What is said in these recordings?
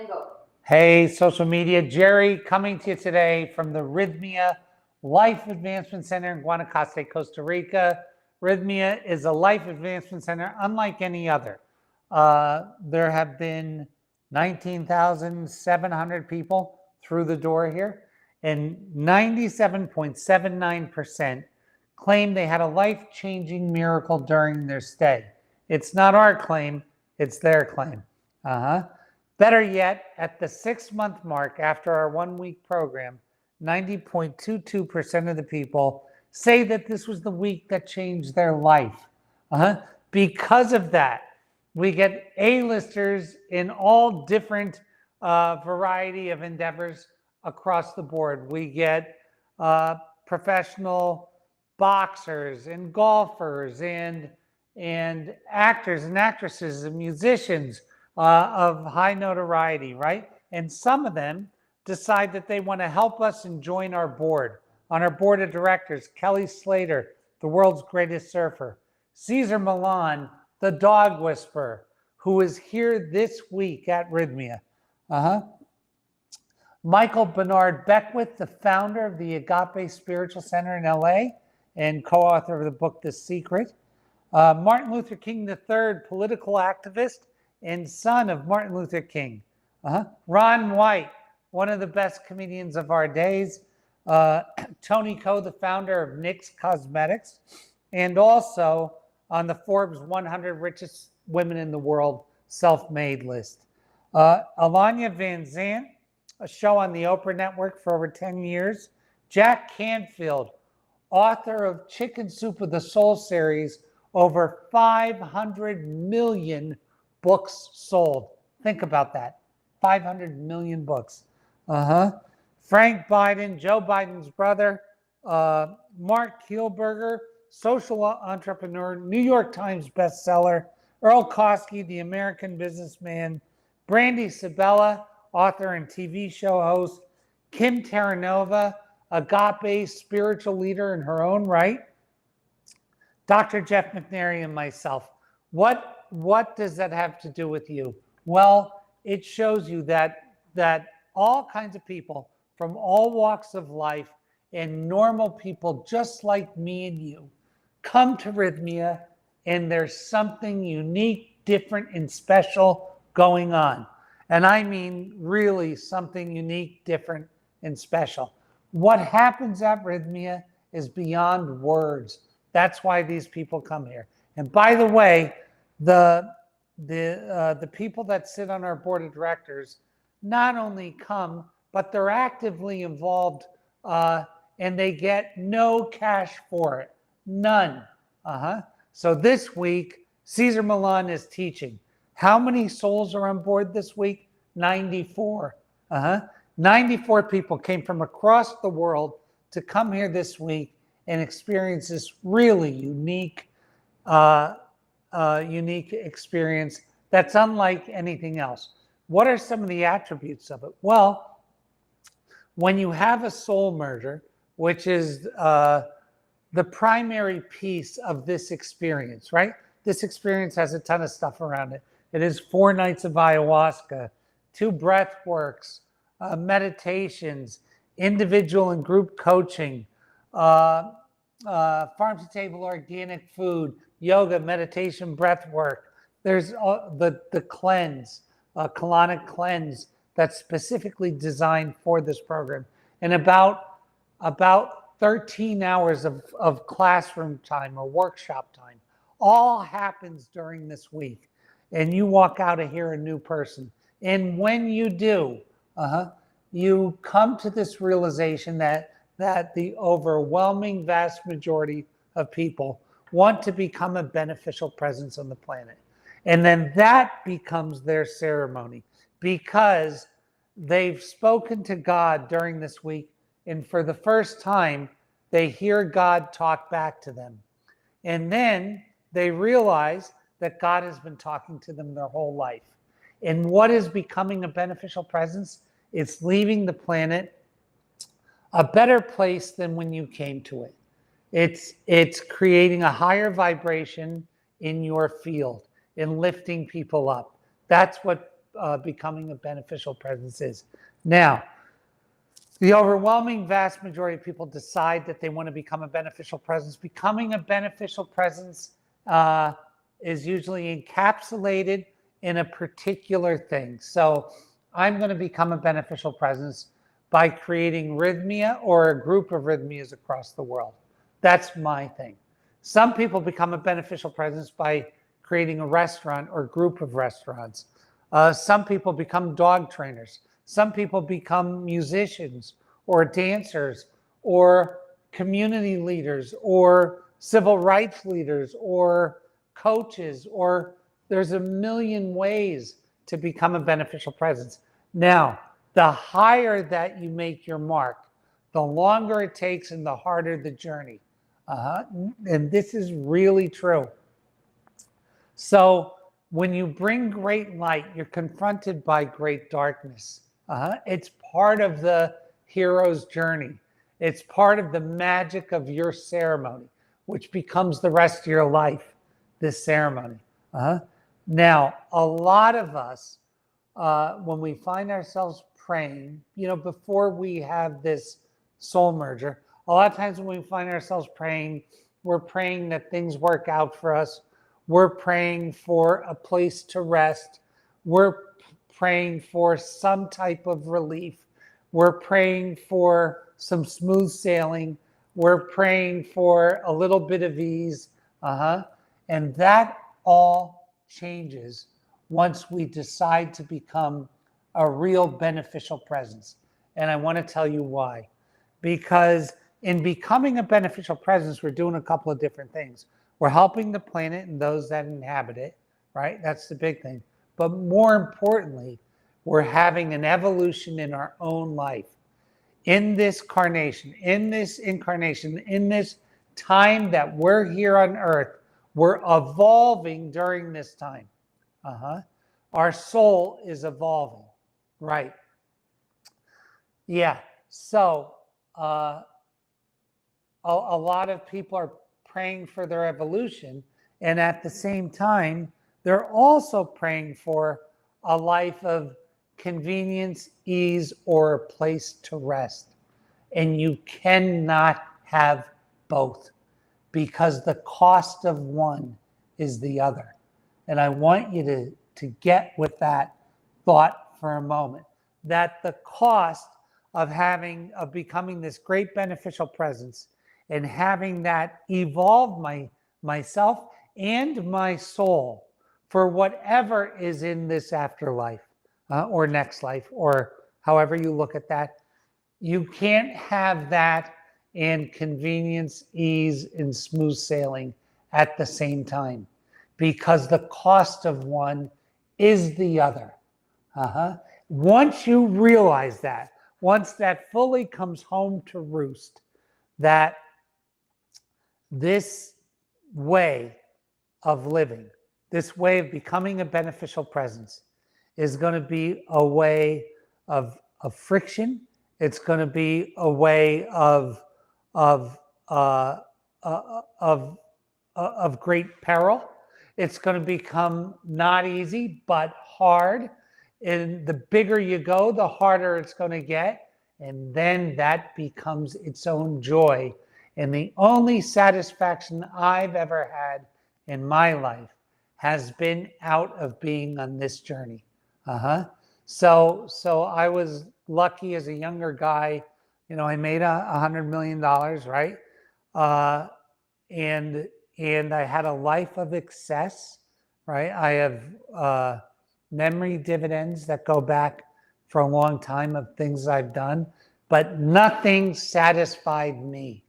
and go. Hey, social media. Jerry coming to you today from the Rythmia Life Advancement Center in Guanacaste, Costa Rica. Rythmia is a life advancement center unlike any other. There have been 19,700 people through the door here, and 97.79% claim they had a life-changing miracle during their stay. It's not our claim, it's their claim. Better yet, at the 6-month mark after our 1-week program, 90.22% of the people say that this was the week that changed their life. Because of that, we get A-listers in all different variety of endeavors across the board. We get professional boxers and golfers and actors and actresses and musicians of high notoriety, right? And some of them decide that they want to help us and join our board. On our board of directors, Kelly Slater, the world's greatest surfer, Cesar Millan, the dog whisperer, who is here this week at Rythmia. Michael Bernard Beckwith, the founder of the Agape Spiritual Center in LA and co-author of the book, The Secret. Martin Luther King III, political activist and son of Martin Luther King. Ron White, one of the best comedians of our days. Tony Ko, the founder of NYX Cosmetics, and also on the Forbes 100 richest women in the world self-made list. Alanya Van Zandt, a show on the Oprah Network for over 10 years. Jack Canfield, author of Chicken Soup of the Soul series, over 500 million books sold. Think about that. 500 million books. Frank Biden, Joe Biden's brother, Mark Kielberger, social entrepreneur, New York Times bestseller, Earl Kosky, the American businessman, Brandy Sabella, author and TV show host, Kim Terranova, Agape spiritual leader in her own right, Dr. Jeff McNary, and myself. What does that have to do with you? Well, it shows you that all kinds of people from all walks of life and normal people just like me and you come to Rythmia, and there's something unique, different, and special going on. And I mean really something unique, different, and special. What happens at Rythmia is beyond words. That's why these people come here. And by the way, the people that sit on our board of directors not only come, but they're actively involved, and they get no cash for it. None. So this week, Cesar Millan is teaching. How many souls are on board this week? 94. 94 people came from across the world to come here this week and experience this really unique experience that's unlike anything else. What are some of the attributes of it? Well, when you have a soul merger, which is the primary piece of this experience, right? This experience has a ton of stuff around it. It is 4 nights of ayahuasca, 2 breath works, meditations, individual and group coaching, farm-to-table organic food, yoga, meditation, breath work. There's the cleanse, colonic cleanse that's specifically designed for this program. And about 13 hours of classroom time or workshop time all happens during this week. And you walk out of here a new person. And when you do, you come to this realization that the overwhelming vast majority of people want to become a beneficial presence on the planet. And then that becomes their ceremony because they've spoken to God during this week, and for the first time, they hear God talk back to them. And then they realize that God has been talking to them their whole life. And what is becoming a beneficial presence? It's leaving the planet a better place than when you came to it. It's creating a higher vibration in your field and lifting people up. That's what becoming a beneficial presence is. Now, the overwhelming vast majority of people decide that they want to become a beneficial presence. Becoming a beneficial presence is usually encapsulated in a particular thing. So I'm going to become a beneficial presence by creating rythmia or a group of rythmias across the world. That's my thing. Some people become a beneficial presence by creating a restaurant or group of restaurants. Some people become dog trainers. Some people become musicians or dancers or community leaders or civil rights leaders or coaches, or there's a million ways to become a beneficial presence. Now, the higher that you make your mark, the longer it takes and the harder the journey. And this is really true. So when you bring great light, you're confronted by great darkness. It's part of the hero's journey. It's part of the magic of your ceremony, which becomes the rest of your life, this ceremony. Now, a lot of us, when we find ourselves praying, before we have this soul merger, a lot of times when we find ourselves praying, we're praying that things work out for us. We're praying for a place to rest. We're praying for some type of relief. We're praying for some smooth sailing. We're praying for a little bit of ease. And that all changes once we decide to become a real beneficial presence. And I want to tell you why. Because in becoming a beneficial presence, we're doing a couple of different things. We're helping the planet and those that inhabit it, right? That's the big thing. But more importantly, we're having an evolution in our own life. In this incarnation, in this time that we're here on earth, we're evolving during this time. Our soul is evolving, right? Yeah, so a lot of people are praying for their evolution, and at the same time, they're also praying for a life of convenience, ease, or a place to rest. And you cannot have both, because the cost of one is the other. And I want you to get with that thought for a moment, that the cost of becoming this great beneficial presence and having that evolve myself and my soul for whatever is in this afterlife or next life, or however you look at that, you can't have that and convenience, ease, and smooth sailing at the same time, because the cost of one is the other. Once you realize that, once that fully comes home to roost, that this way of living, this way of becoming a beneficial presence, is going to be a way of friction. It's going to be a way of great peril. It's going to become not easy, but hard. And the bigger you go, the harder it's going to get. And then that becomes its own joy. And the only satisfaction I've ever had in my life has been out of being on this journey. So I was lucky as a younger guy. I made $100 million, right? And I had a life of excess, right? I have memory dividends that go back for a long time of things I've done, but nothing satisfied me.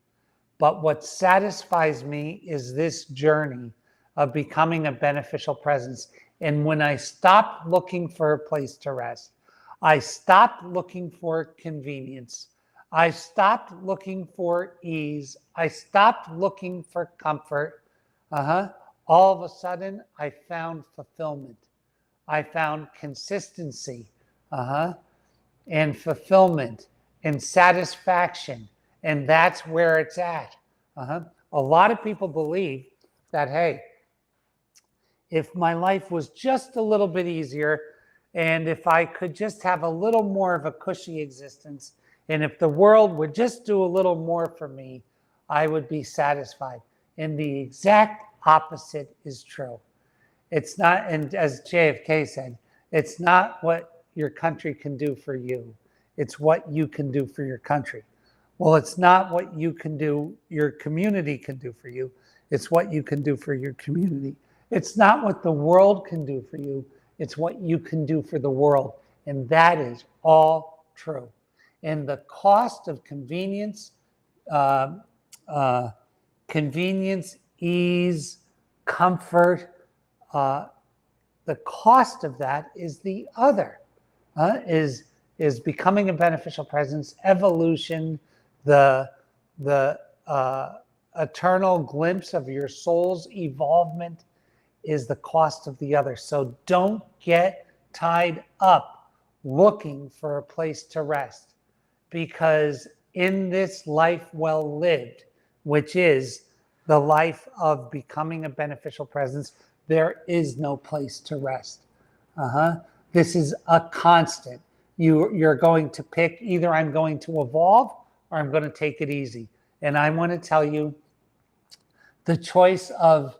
But what satisfies me is this journey of becoming a beneficial presence. And when I stopped looking for a place to rest, I stopped looking for convenience, I stopped looking for ease, I stopped looking for comfort, all of a sudden I found fulfillment. I found consistency, and fulfillment and satisfaction. And that's where it's at. A lot of people believe that, hey, if my life was just a little bit easier, And if I could just have a little more of a cushy existence, and if the world would just do a little more for me, I would be satisfied. And the exact opposite is true. It's not, and as JFK said, it's not what your country can do for you. It's what you can do for your country. Well, it's not what you can do, your community can do for you. It's what you can do for your community. It's not what the world can do for you. It's what you can do for the world. And that is all true. And the cost of convenience, convenience, ease, comfort, the cost of that is the other, is becoming a beneficial presence, evolution, the eternal glimpse of your soul's evolvement is the cost of the other. So don't get tied up looking for a place to rest, because in this life well lived, which is the life of becoming a beneficial presence, there is no place to rest. This is a constant. You're going to pick either I'm going to evolve or I'm going to take it easy. And I want to tell you, the choice of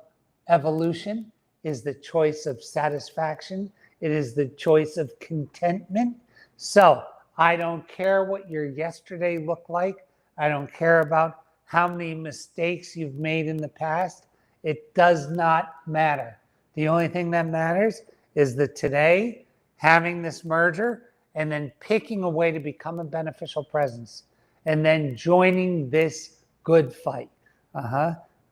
evolution is the choice of satisfaction. It is the choice of contentment. So I don't care what your yesterday looked like. I don't care about how many mistakes you've made in the past. It does not matter. The only thing that matters is that today, having this merger and then picking a way to become a beneficial presence and then joining this good fight.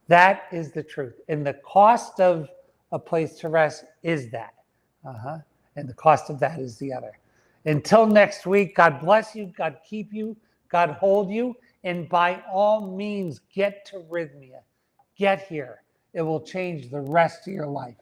That is the truth. And the cost of a place to rest is that. And the cost of that is the other. Until next week, God bless you, God keep you, God hold you, and by all means, get to Rythmia. Get here. It will change the rest of your life.